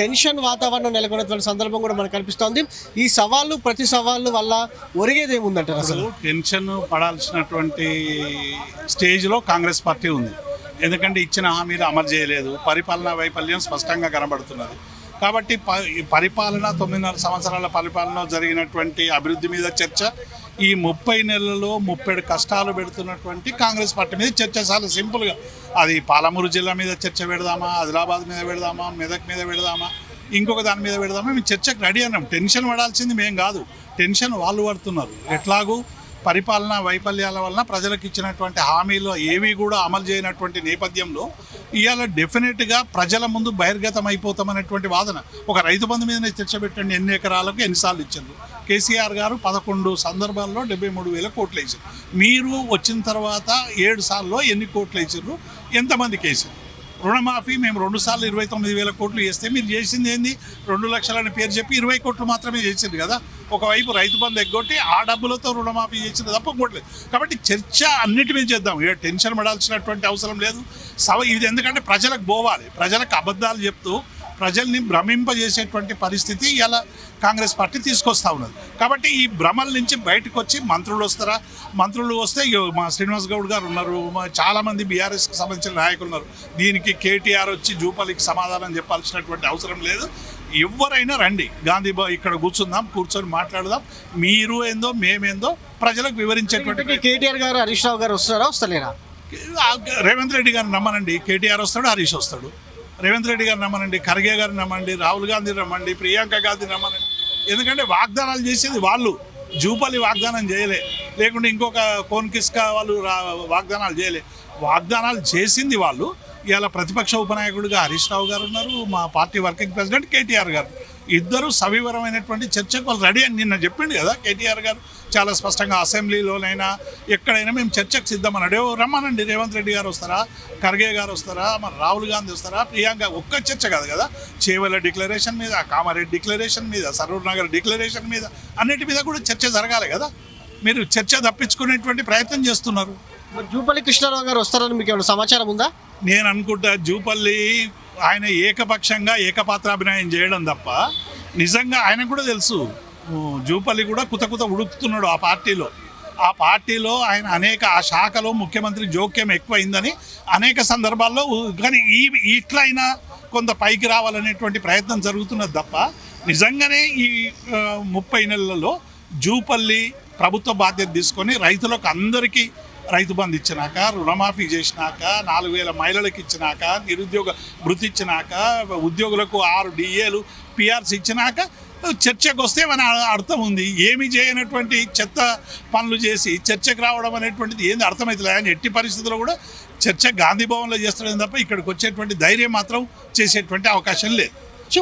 Tension వాతావరణం నెలకొన్నటువంటి సందర్భం కూడా మనకు కనిపిస్తోంది. ఈ సవాళ్ళు ప్రతి సవాళ్ళు వల్ల ఒరిగేది ఏముందంటారు? అసలు టెన్షన్ పడాల్సినటువంటి స్టేజ్లో కాంగ్రెస్ పార్టీ ఉంది. ఎందుకంటే ఇచ్చిన హామీలు అమలు చేయలేదు, పరిపాలనా వైఫల్యం స్పష్టంగా కనబడుతున్నది. కాబట్టి పరిపాలన 9.5 సంవత్సరాల పరిపాలన జరిగినటువంటి అభివృద్ధి మీద చర్చ, ఈ 30 నెలల్లో 30 కష్టాలు పెడుతున్నటువంటి కాంగ్రెస్ పార్టీ మీద చర్చ. చాలా సింపుల్గా అది పాలమూరు జిల్లా మీద చర్చ పెడదామా, ఆదిలాబాద్ మీద పెడదామా, మెదక్ మీద పెడదామా, ఇంకొక దాని మీద పెడదామా, మేము చర్చకు రెడీ అన్నాం. టెన్షన్ పడాల్సింది మేము కాదు, టెన్షన్ వాళ్ళు పడుతున్నారు. ఎట్లాగూ పరిపాలనా వైఫల్యాల వలన ప్రజలకు ఇచ్చినటువంటి హామీలు ఏవి కూడా అమలు చేయనటువంటి నేపథ్యంలో ఇవాళ డెఫినెట్గా ప్రజల ముందు బహిర్గతం అయిపోతామనేటువంటి వాదన. ఒక రైతు బంధు మీదనే చర్చ పెట్టండి, ఎన్ని ఎకరాలకు ఎన్నిసార్లు ఇచ్చారు. కేసీఆర్ గారు 11 సందర్భాల్లో 73,000 కోట్లు వేసారు. మీరు వచ్చిన తర్వాత 7 సార్లు ఎన్ని కోట్లు వేసారు, ఎంతమందికి వేసారు? రుణమాఫీ మేము 2 సార్లు 29,000 కోట్లు చేస్తే మీరు చేసింది ఏంది? 2 లక్షలని పేరు చెప్పి 20 కోట్లు మాత్రమే చేసింది కదా. ఒకవైపు రైతు బంధు ఎగ్గొట్టి ఆ డబ్బులతో రుణమాఫీ చేసింది తప్ప ఇంకోట్లేదు. కాబట్టి చర్చ అన్నిటి మీద చేద్దాం, ఇక టెన్షన్ పడాల్సినటువంటి అవసరం లేదు. ఇది ఎందుకంటే ప్రజలకు పోవాలి, ప్రజలకు అబద్ధాలు చెప్తూ ప్రజల్ని భ్రమింపజేసేటువంటి పరిస్థితి ఇలా కాంగ్రెస్ పార్టీ తీసుకొస్తూ ఉన్నది. కాబట్టి ఈ భ్రమల నుంచి బయటకు వచ్చి మంత్రులు వస్తారా, మంత్రులు వస్తే మా శ్రీనివాస్ గౌడ్ గారు ఉన్నారు, చాలామంది బీఆర్ఎస్కి సంబంధించిన నాయకులు ఉన్నారు. దీనికి కేటీఆర్ వచ్చి జూపల్లికి సమాధానం చెప్పాల్సినటువంటి అవసరం లేదు. ఎవరైనా రండి, గాంధీ ఇక్కడ కూర్చొని మాట్లాడదాం. మీరు ఏందో మేమేందో ప్రజలకు వివరించేటువంటి. కేటీఆర్ గారు, హరీష్ రావు గారు వస్తారా, వస్తలేరా? రేవంత్ రెడ్డి గారిని నమ్మనండి, కేటీఆర్ వస్తాడు, హరీష్ వస్తాడు. రేవంత్ రెడ్డి గారిని నమ్మనండి, ఖర్గే గారిని నమ్మండి, రాహుల్ గాంధీ నమ్మండి, ప్రియాంక గాంధీ నమ్మనండి. ఎందుకంటే వాగ్దానాలు చేసేది వాళ్ళు, జూపల్లి వాగ్దానం చేయలే, లేకుంటే ఇంకొక కోన్కిస్కా వాళ్ళు వాగ్దానాలు చేయలే. వాగ్దానాలు చేసింది వాళ్ళు. ఇవాళ ప్రతిపక్ష ఉపనాయకుడిగా హరీష్ రావు గారు ఉన్నారు, మా పార్టీ వర్కింగ్ ప్రెసిడెంట్ కేటీఆర్ గారు. ఇద్దరు సవివరమైనటువంటి చర్చకు వాళ్ళు రెడీ అని నిన్న చెప్పిండు కదా కేటీఆర్ గారు చాలా స్పష్టంగా. అసెంబ్లీలోనైనా ఎక్కడైనా మేము చర్చకు సిద్ధమన్నాడు. రమ్మనండి, రేవంత్ రెడ్డి గారు వస్తారా, ఖర్గే గారు వస్తారా, మరి రాహుల్ గాంధీ వస్తారా, ప్రియాంక. ఒక్క చర్చ కాదు కదా, చేవెళ్ళ డిక్లరేషన్ మీద, కామారెడ్డి డిక్లరేషన్ మీద, సరూర్ నగర్ డిక్లరేషన్ మీద, అన్నిటి మీద కూడా చర్చ జరగాలి కదా. మీరు చర్చ తప్పించుకునేటువంటి ప్రయత్నం చేస్తున్నారు. జూపల్లి కృష్ణారావు గారు వస్తారని మీకు ఏమైనా సమాచారం ఉందా? నేను అనుకుంటా జూపల్లి ఆయన ఏకపక్షంగా ఏకపాత్రాభినయం చేయడం తప్ప, నిజంగా ఆయనకు కూడా తెలుసు జూపల్లి కూడా కుత ఉడుకుతున్నాడు ఆ పార్టీలో ఆయన అనేక ఆ శాఖలో ముఖ్యమంత్రి జోక్యం ఎక్కువైందని అనేక సందర్భాల్లో. కానీ ఇట్లయినా కొంత పైకి రావాలనేటువంటి ప్రయత్నం జరుగుతున్నది తప్ప, నిజంగానే ఈ 30 నెలలలో జూపల్లి ప్రభుత్వ బాధ్యత తీసుకొని రైతులకు అందరికీ రైతు బంధు ఇచ్చినాక, రుణమాఫీ చేసినాక, 4,000 మహిళలకు ఇచ్చినాక, నిరుద్యోగ భృతి ఇచ్చినాక, ఉద్యోగులకు 6 DAలు PRs ఇచ్చినాక చర్చకు వస్తే మన అర్థం ఉంది. ఏమి చేయనటువంటి చెత్త పనులు చేసి చర్చకు రావడం అనేటువంటిది ఏంది అర్థమవుతుంది. ఆయన ఎట్టి పరిస్థితుల్లో కూడా చర్చ గాంధీ భవన్లో చేస్తాడని తప్ప ఇక్కడికి వచ్చేటువంటి ధైర్యం మాత్రం చేసేటువంటి అవకాశం లేదు.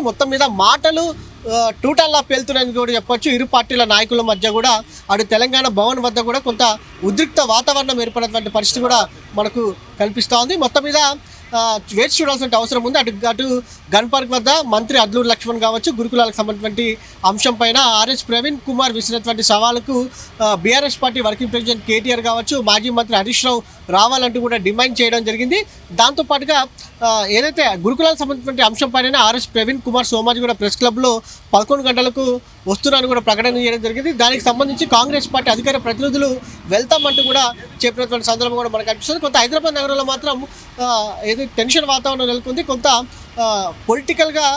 మొత్తం మీద మాటలు టూటాల్లా పేలుతున్నాయని కూడా చెప్పొచ్చు. ఇరు పార్టీల నాయకుల మధ్య కూడా అటు తెలంగాణ భవన్ వద్ద కూడా కొంత ఉద్రిక్త వాతావరణం ఏర్పడినటువంటి పరిస్థితి కూడా మనకు కనిపిస్తూ ఉంది. మొత్తం మీద వేచి చూడాల్సిన అవసరం ఉంది. అటు గన్ పార్క్ వద్ద మంత్రి అడ్లూరు లక్ష్మణ్ కావచ్చు, గురుకులాలకు సంబంధించినటువంటి అంశం పైన ఆర్ఎస్ ప్రవీణ్ కుమార్ విసిరినటువంటి సవాలుకు BRS party working president KTR కావచ్చు, మాజీ మంత్రి హరీష్ రావు రావాలంటూ కూడా డిమాండ్ చేయడం జరిగింది. దాంతోపాటుగా ఏదైతే గురుకులాలకు సంబంధించినటువంటి అంశం పైన ఆర్ఎస్ ప్రవీణ్ కుమార్ సోమాజీ కూడా ప్రెస్ క్లబ్లో 11 గంటలకు వస్తున్నారని కూడా ప్రకటన చేయడం జరిగింది. దానికి సంబంధించి కాంగ్రెస్ పార్టీ అధికార ప్రతినిధులు వెళ్తామంటూ కూడా చెప్పినటువంటి సందర్భం కూడా మనకు కనిపిస్తుంది. కొంత హైదరాబాద్ నగరంలో మాత్రం ఏదో టెన్షన్ వాతావరణం నెలకొంది. కొంత పొలిటికల్గా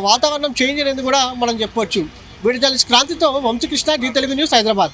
వాతావరణం చేంజ్ అనేది కూడా మనం చెప్పవచ్చు. వీడి క్రాంతితో వంశీకృష్ణ, జీ తెలుగు న్యూస్, హైదరాబాద్.